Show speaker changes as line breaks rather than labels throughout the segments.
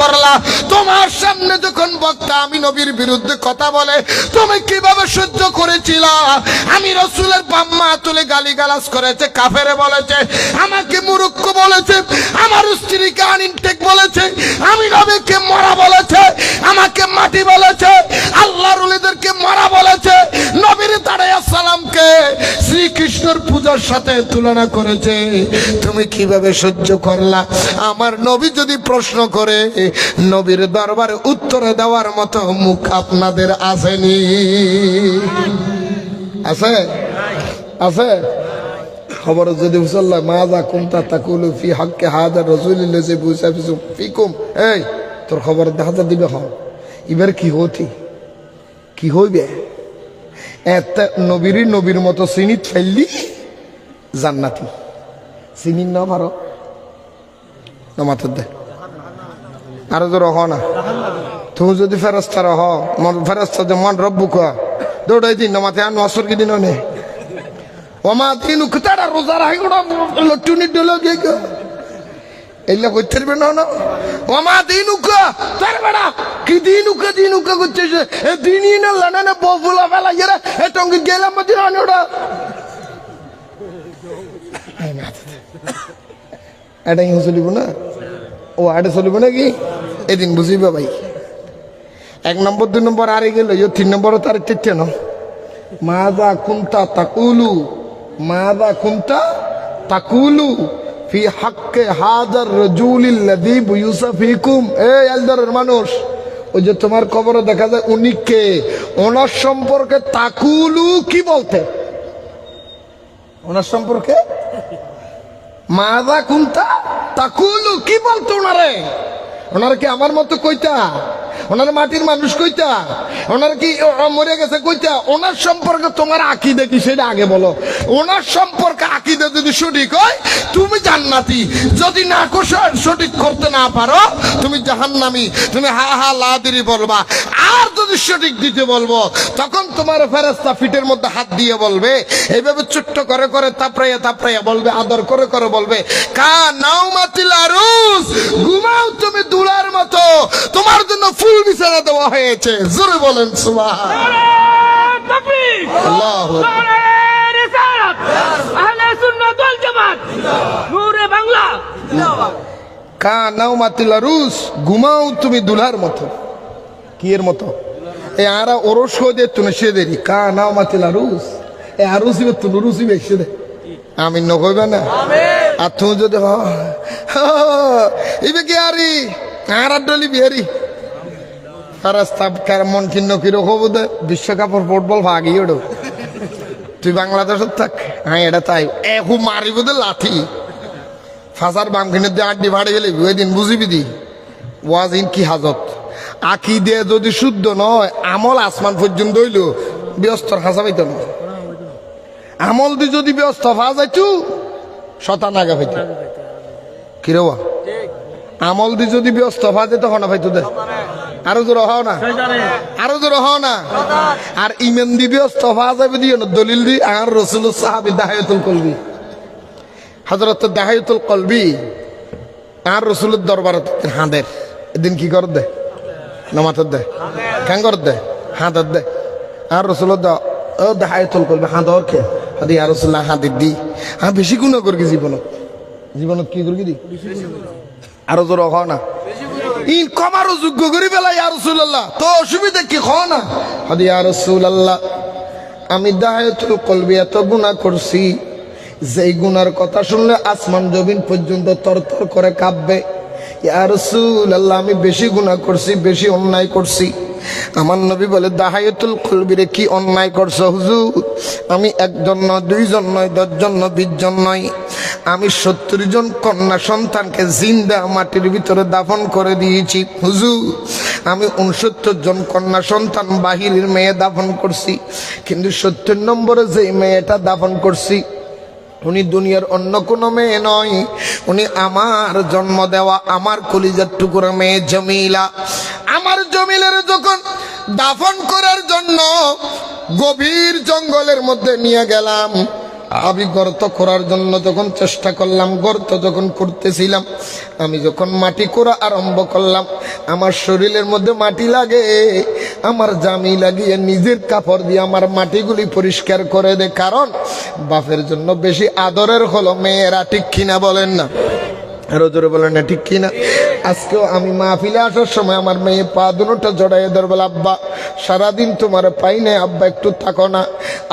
করলা? তোমার সামনে যখন বক্তা আমি নবীর বিরুদ্ধে কথা বলে তুমি কিভাবে সহ্য করেছিলা? আমি রাসূলের বাম্মা তুলে গালিগালাজ করেছে, কাফেরে বলেছে, আমাকে মূর্খ বলেছে, আমার স্ত্রীকে আনইনটেক বলেছে, আমি নবীকে মরা বলেছে, আমাকে মাটি বলেছে, আল্লাহর ওলিদেরকে মরা বলেছে, নবীর তাড়াইয়া সালামকে শ্রীকৃষ্ণের পূজার সাথে তুলনা করেছে। তুমি কিভাবে সহ্য করলা? আমার নবী যদি প্রশ্ন করে নবীর দরবারে উত্তরে দেওয়ার মতো মুখ আপনাদের আসেনি? আছে আছে খবর যদি বুঝল্লা মাজা কুমতা তাকুলু ফি হাক্কে হাজার রাসূলিল্লাহি বুসাফিসু ফিকুম। এই তোর খবর দেখা দিবে হ এবার কি হতি কি হইবে? এত নবীর মতো সিনিত ফেললি জান্নাতি চিনি না পারো না মাথার দে আরো তো রহ না। তুমি যদি ফেরস্তা রহ মন ফেরস্তা যে মন রব্বু কা দৌড়াই দিন না মাথায় আনো আসর কি দিন নে ওমা দিন উকতারা রোজা রাখি গোটা লটুনি ডলো গে এলা কইতে পারবে না। ওমা দিন উকা তার বড়া কি দিন উকা করছে এ দিনই না লানা বফুলা ফেলা গেরা এ টঙ্গি গেলাম মদিনা ওটা এটাই চলিব না। ও আটে চলিব নাকি এদিন বুঝিবা ভাই। 1 নম্বর 2 নম্বর আরে গেল 3 নম্বর তার চেচ্ছে না মাদা কুনতা তাকুলু মাদা কুনতা তাকুলু ফি হাক্কে হাজার রাজুলিল্লাযী বুয়ুসাফিকুম। এই এলদারের মানুষ ওই যে তোমার কবরে দেখা যায় উনি কে, ওনার সম্পর্কে তাকুলু কি বলতে? ওনার সম্পর্কে মাদা কুনতা তাকুলু কি বলতো ওনারে? ওনার কি আমার মতো কইতা? ওনার মাটির মানুষ কইতা? ওনার কি মরে গেছে কইতা? ওনার সম্পর্কে তোমার আকীদা কি সেটা আগে বলো। ওনার সম্পর্কে আকীদা যদি সঠিক হয় তুমি জান্নাতি, যদি না সঠিক করতে না পারো তুমি জাহান্নামী। তুমি হা হা লাদিরি বলবা। আর যদি সঠিক দিতে বলবো তখন তোমার ফেরেশতা ফিটের মধ্যে হাত দিয়ে বলবে, এইভাবে ছোট্ট করে করে তাপড়াইয়া বলবে, আদর করে করে বলবে, কা নাউমাতিল আরুস, ঘুমাও তুমি দুলার মতো, তোমার জন্য ফুল বিছানা দেওয়া হয়েছে। জোরে বলেন সুবহান আল্লাহু আহলে সুন্নাত ওয়াল জামাত নূরে বাংলা। কা নাউমাতিল আরুস, ঘুমাও তুমি দুলার মতো। কি এর মতো? এ আরা ওরস হয়ে তুমি সে দেরি কা নাউমাতিল আরুস, এ আরুসি তুমি নুরুসি বেশি দে আমি নকইবা না। আর তুমি যদি ইবে কি আরি আর ডলি বিহারি মন কিন্ন কিরো হবো দে বিশ্বকাপের ফুটবল ভাগি ওড়ো তুই বাংলাদেশের থাক। হ্যাঁ এটা তাই একু মারিব দে লাঠি ফাঁসার বাম কিনে দিয়ে আড্ডি ভাড়ে গেলে ওই দিন বুঝিবি দি ওয়াজিন কি হাজত। আঁকি দিয়ে যদি শুদ্ধ নয় আমল আসমান পর্যন্ত হইল ব্যস্তর হাসা পাইত না। আমল দিয়ে যদি ব্যস্ত ফা যাইতু শতান আগা পাইত কিরবা আমল দিয়ে যদি ব্যস্ত ফা যেত হনা পাইতো দে আরো জোর হও না, আরো জোর হও না। আর ইমান দি ব্যস্ত ফা যাবে দিও না দলিল দি আর রাসূল সাহাবী দাহায়াতুল কলবি হযরত দাহায়াতুল কলবি আর রাসূলের দরবারে হাঁদের এদিন কি কর দে নামাতের দে কেন কর দে হাঁদের দে আর রাসূলের দা ও দাহায়াতুল কলবি হাঁদর কে হাদি আর রাসূলুল্লাহ হাদির দি হ্যাঁ বেশি গুণ করি জীবনত কি করি দি আরো জোর হও না। ই কমারও যোগ্য করি বেলা ইয়া রাসূলুল্লাহ তো অসুবিধা কি হও না হাদি ইয়া রাসূলুল্লাহ আমি দাহায়াতুল কলবি এত গুনাহ করছি যেই গুনার কথা শুনলে আসমান জমিন পর্যন্ত তরতর করে কাঁপবে। ইয়া রাসূলুল্লাহ আমি বেশি গুনাহ করছি, বেশি অন্যায় করছি। আমার নবী বলে দাহায়াতুল কলবিরে কি অন্যায় করছো হুজুর? আমি 1 জন নয় 2 জন নয় 10 জন নয় 20 জন নয়, আমি 70 জন কন্যা সন্তানকে জিন্দা মাটির ভিতরে দাফন করে দিয়েছি হুজুর। আমি 69 জন কন্যা সন্তান বাহিরের মেয়ে দাফন করছি, কিন্তু 70 নম্বরে যে মেয়েটা দাফন করছি উনি দুনিয়ার অন্য কোনো মেয়ে নয়, উনি আমার জন্ম দেওয়া আমার কলিজার টুকরা মেয়ে জমিলা। আমার জমিলের যখন দাফন করার জন্য গভীর জঙ্গলের মধ্যে নিয়ে গেলাম, আমি গর্ত করার জন্য যখন চেষ্টা করলাম, গর্ত যখন করতেছিলাম, আমি যখন মাটি করা আরম্ভ করলাম, আমার শরীরের মধ্যে মাটি লাগে, আমার জামি লাগিয়ে নিজের কাপড় দিয়ে আমার মাটিগুলি পরিষ্কার করে দে। কারণ বাপের জন্য বেশি আদরের হলো মেয়েরা, ঠিক কিনা বলেন না? আরো জোরে বলেন না, ঠিক কিনা? আজকেও আমি মাহফিলে আসার সময় আমার মেয়ে পা দুটোটা জড়াইয়ে ধরে বলে, আব্বা সারাদিন তোমার পাই নাই, আব্বা একটু থাকো না।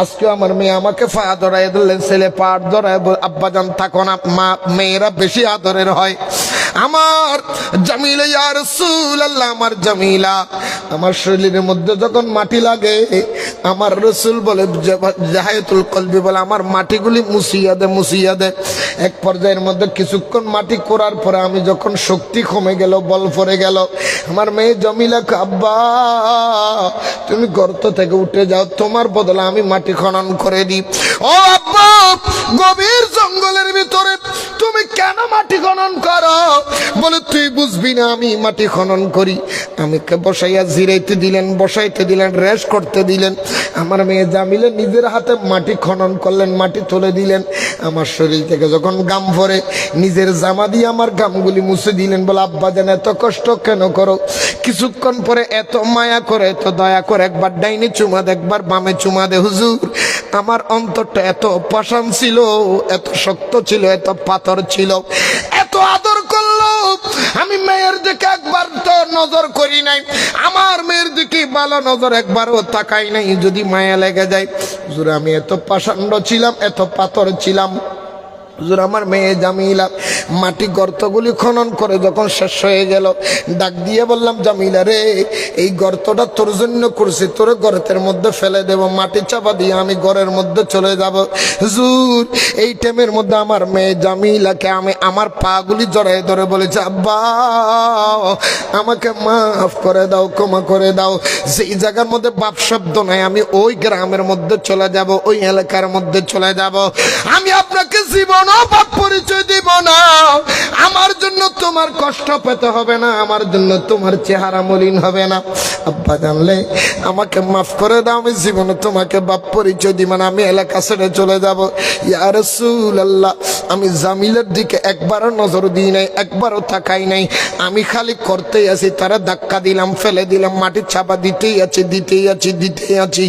আজকেও আমার মেয়ে আমাকে পা ধরাইয়ে ধরলেন, ছেলে পা ধরায় আব্বা জান থাকো না। মা মেয়েরা বেশি আদরের হয়। আমার জামিলা ইয়া রাসূলুল্লাহ, আমার জামিলা, আমার শরীরের মধ্যে যখন মাটি লাগে, আমার রসুল বলে জাহায়াতুল কলবি বলে আমার মাটিগুলি মুছিয়া দে, মুছিয়া দে। এক পর্যায়ের মধ্যে কিছুক্ষণ মাটি করার পরে আমি যখন শক্তি কমে গেল, বল পড়ে গেল, আমার মেয়ে জামিলা, আব্বা তুমি গর্ত থেকে উঠে যাও, তোমার বদলে আমি মাটি খনন করে দিই। ও আব্বা, গভীর জঙ্গলের ভিতরে তুমি কেন মাটি খনন করো? বলে তুই বুঝবি না, আমি মাটি খনন করি। আমাকে বসাইয়া জিরাইতে দিলেন, বসাইতে দিলেন, রেস্ট করতে দিলেন। আমার মেয়ে জামিলে নিজের হাতে মাটি খনন করলেন, মাটি তুলে দিলেন। আমার শরীর থেকে যখন গাম ভরে, নিজের জামা দিয়ে আমার গামগুলি মুছে দিলেন। বলে আব্বা জান এত কষ্ট কেন করো? কিছুক্ষণ পরে এত মায়া করে, এত দয়া করে, একবার ডাইনে চুমা দে, একবার বামে চুমা দে। হুজুর, আমার অন্তরটা এত পাষাণ ছিল, এত শক্ত ছিল, এত পাথর ছিল, এত আদর করলো। আমি মেয়ের দিকে একবার তো নজর করি নাই, আমার মেয়ের দিকে ভালো নজর একবারও তাকাই নাই, যদি মায়া লেগে যায়। হুজুর, আমি এত পাষাণ্ড ছিলাম, এত পাথর ছিলাম। হুজুর, আমার মেয়ে জামিলা মাটি গর্তগুলি খনন করে যখন শেষ হয়ে গেল, ডাক দিয়ে বললাম, জামিলা রে, এই গর্তটা তোর জন্য করছি, তোর গর্তের মধ্যে ফেলে দেব, মাটি চাপা দিয়ে আমি ঘরের মধ্যে চলে যাব। হুজুর, এই টাইমের মধ্যে আমার মেয়ে জামিলাকে আমি আমার পাগুলি জড়াই ধরে বলেছে, আব্বা আমাকে মাফ করে দাও, ক্ষমা করে দাও। যেই জায়গার মধ্যে বাপ শব্দ নাই, আমি ওই গ্রামের মধ্যে চলে যাব, ওই এলাকার মধ্যে চলে যাব। আমি আপনাকে জীবন বাপ পরিচয় দিব না, আমার জন্য তোমার কষ্ট পেতে হবে না, আমার জন্য তোমার চেহারা মলিন হবে না। আব্বা জানলে আমাকে মাফ করে দাও, আমি জীবনে তোমাকে বাপ পরিচয় দিব না, আমি এলাকা ছেড়ে চলে যাব। ইয়া রাসূলুল্লাহ, আমি জামিলের দিকে একবারও নজর দিই নাই, একবারও তাকাই নাই, আমি খালি করতেই আছি। তারা ধাক্কা দিলাম, ফেলে দিলাম, মাটির চাপা দিতেই আছি, দিতেই আছি, দিতেই আছি,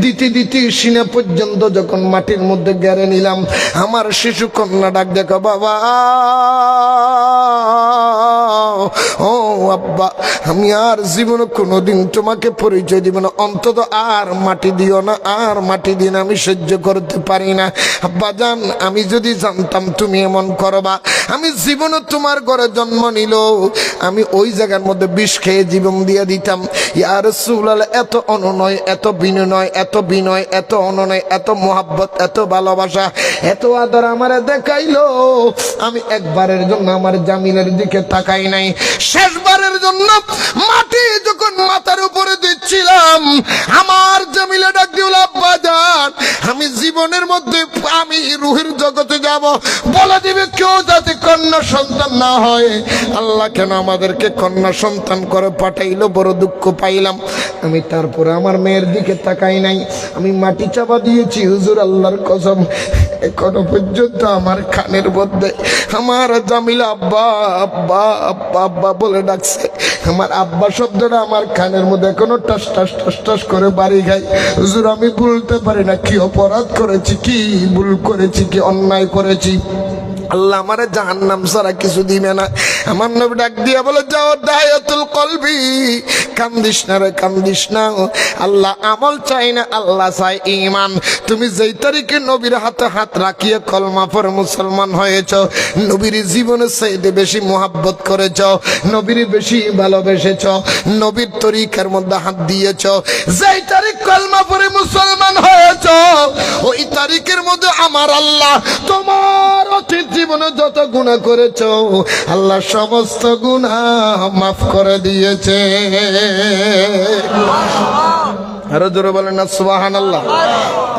দিতে দিতে সিনা পর্যন্ত যখন মাটির মধ্যে গেড়ে নিলাম, আমার শিশু কন্যা ডাক দেখো, বাবা ও আব্বা, আমি আর জীবনে কোনোদিন তোমাকে পরিচয় দিব না, অন্তত আর মাটি দিও না, আর মাটি দিন আমি সহ্য করতে পারি না। আব্বা জান, আমি যদি জানতাম তুমি এমন করবা, আমি জীবনে তোমার ঘরে জন্ম নিল আমি ওই জায়গার মধ্যে বিষ খেয়ে জীবন দিয়ে দিতাম। ইয়া রাসূলুল্লাহ, এত অনুনয়, এত বিনয়, এত বিনয়, এত অনুনয়, এত মোহাব্বত, এত ভালোবাসা, এত আদর আমারে দেখাইলো, আমি একবারের জন্য আমার জামিলের দিকে তাকাই নাই। শেষবারের জন্য মাটি যখন মাথার উপরে দিচ্ছিলাম, আমার জামিলে ডাক দিল, আব্বা জান, আমি জীবনের মধ্যে আমি রুহের জগতে যাব, বলে দিবে কেউ যাতে কন্যা সন্তান না হয়। আল্লাহ কেন আমাদেরকে কন্যা সন্তান করে পাঠাইলো, বড় দুঃখ পাইলাম। আমি তারপরে আমার মেয়ের দিকে তাকাই নাই, আমি মাটি চাপা দিয়েছি। হুজুর, আল্লাহর কসম, এখনো পর্যন্ত আমার কানের মধ্যে আমার জামিলা আব্বা আব্বা আব্বা আব্বা বলে ডাকছে। আমার আব্বা শব্দটা আমার কানের মধ্যে এখনো টাস টাস টাস টাস করে বাড়ি খাই। হুজুর, আমি বলতে পারি না কি অপরাধ করেছি, কি ভুল করেছি, কি অন্যায় করেছি। আল্লাহ আমারে জাহান্নাম ছাড়া কিছু দিবে না। আমার নবী ডাক দিয়া বলে, যাও দায়াতুল কলবি, কান্দিস না রে, কান্দিস না। আল্লাহ আমল চাই না, আল্লাহ চাই ঈমান। তুমি যেই তারিখে নবীর হাতে হাত রাখিয়ে কলমা পড়ে মুসলমান হয়েছ, নবীর জীবনে চাইতে বেশি মোহাব্বত করেছ, নবীর বেশি ভালোবেসেছ, নবীর তরিকার মধ্যে হাত দিয়েছ, যেই তারিখ কলমা পড়ে মুসলমান হয়েছ, ওই তারিখের মধ্যে আমার আল্লাহ তোমার অতীত জীবনে যত গুনাহ করেছ, আল্লাহ সমস্ত গুনাহ মাফ করে দিয়েছে। আরো জোরে বলেন না সুবহানাল্লাহ।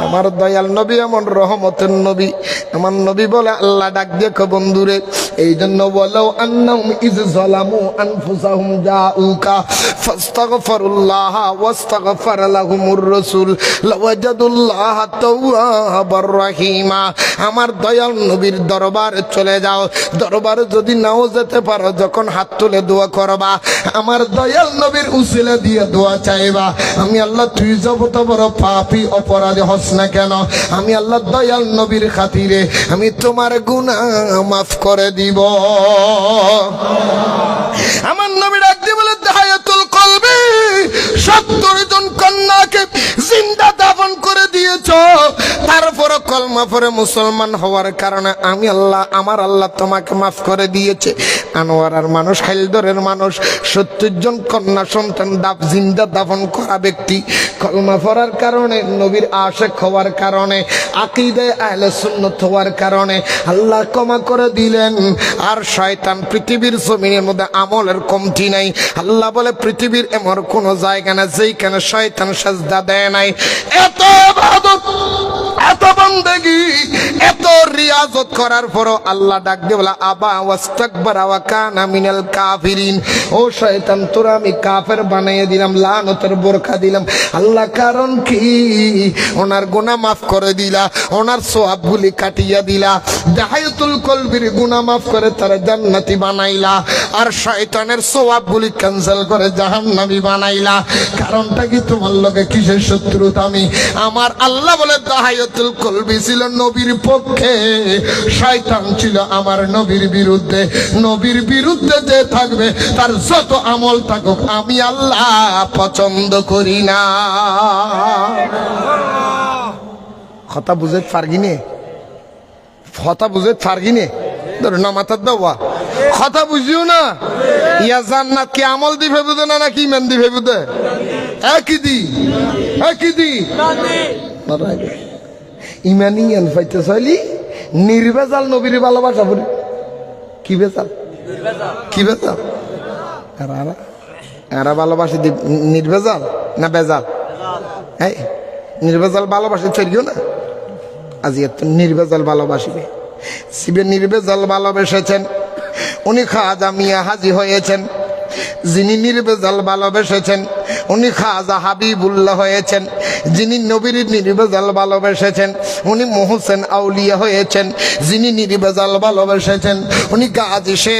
আমার দয়াল নবী এমন রহমতের নবী, আমার নবী বলে আল্লাহ ডাক দেখো বন্ধুরে, এই জন্য বলো আন্নাহুম ইজ যালামু আনফুসাহুম জাউকা ফাস্তাগফিরুল্লাহ ওয়াস্তাগফার লাহুমুর রাসূল লাওয়াজাদুল্লাহ তাওয়াবার রহিমা। আমার দয়াল নবীর দরবারে চলে যাও, দরবারে যদি নাও যেতে পারো, যখন হাত তুলে দোয়া করবা, আমার দয়াল নবীর উসিলা দিয়ে দোয়া চাইবা, আমি আল্লাহ তুই যত বড় পাপী অপরাধী হস না কেন, আমি আল্লাহ দয়াল নবীর খাতিরে আমি তোমার গুনাহ মাফ করে দিব। আমার নবী ডাক দিয়ে বলে দাহায়াতুল কলবি, 70 জন কন্যাকে জিন্দা দাফন করে দিয়েছ, তারপর কলমা পড়ে মুসলমান হওয়ার কারণে আমি আল্লাহ, আমার আল্লাহ তোমাকে মাফ করে দিয়েছে। আনোয়ারার মানুষ, হাইলদরের মানুষ, 70 জন কন্যা সন্তান জিন্দা দাফন করা ব্যক্তি কলমা পড়ার কারণে, নবীর আশিক হওয়ার কারণে, আকীদায়ে আহলে সুন্নাত হওয়ার কারণে আল্লাহ ক্ষমা করে দিলেন। আর শয়তান পৃথিবীর জমিনের মধ্যে আমলের কমতি নাই। আল্লাহ বলে পৃথিবীর এমন কোন জায়গা না যেখানে শয়তান সাজদা দেয় নাই। এত ইবাদত, এত বন্দেগী, এত রিয়াজত করার পরও আল্লাহ ডাক দিয়ে বলে আবা ওয়াস্তাকবারা ওয়া কানা মিনাল কাফিরিন। ও শয়তান, তোরা আমি কাফের বানিয়ে দিলাম, লানতের বোরখা দিলাম। আল্লাহ কারণ কি? ওনার গুনাহ মাফ করে দিলা, ওনার সওয়াবগুলি কাটিয়ে দিলা, দাহায়াতুল কলবির গুনাহ মাফ করে তারা জান্নাতি বানাইলা, আর শয়তানের সওয়াবগুলি ক্যান্সেল করে জাহান্নামী বানাইলা। কারণটা কি? তোমার লগে কিসের শত্রুতা? আমি আমার আল্লাহ বলে দাহায়াতুল কলবি ছিল নবীর পক্ষে, শয়তান ছিল আমার নবীর বিরুদ্ধে। নবীর বিরুদ্ধে যে থাকবে তার যত আমল থাকুক আমি আল্লাহ পছন্দ করি না। কথা বুঝে পারগিনে, কথা বুঝে পারগিনে, ধরো না মাথার দেওয়া কথা বুঝিও না। ইয়া জান্নাত কি আমল দিবে বুঝে না নাকি ইমান দিবে বুঝে? একই দি, একই দি। ইমানিয়ান পাইতে চাইলি নির্ভেজাল নবীর ভালোবাসা বলি। কি বেজাল? কি বেজাল? এরা ভালোবাসি নির্ভেজাল না বেজাল? এই নির্ভেজাল ভালোবাসি চলিও না। আজ এত নির্ভেজাল ভালোবাসিবে। শিবের নির্ভেজাল ভালোবেসেছেন উনি খাজা মিয়া হাজি হয়েছেন। যিনি নির্ভেজাল ভালোবেসেছেন উনি খাজা হাবিবুল্লাহ হয়েছেন। যিনি নবীর নির্ভেজাল ভালোবেসেছেন উনি মোহসেন আউলিয়া হয়েছেন। যিনি নির্ভেজাল ভালোবেসেছেন উনি গাজী শের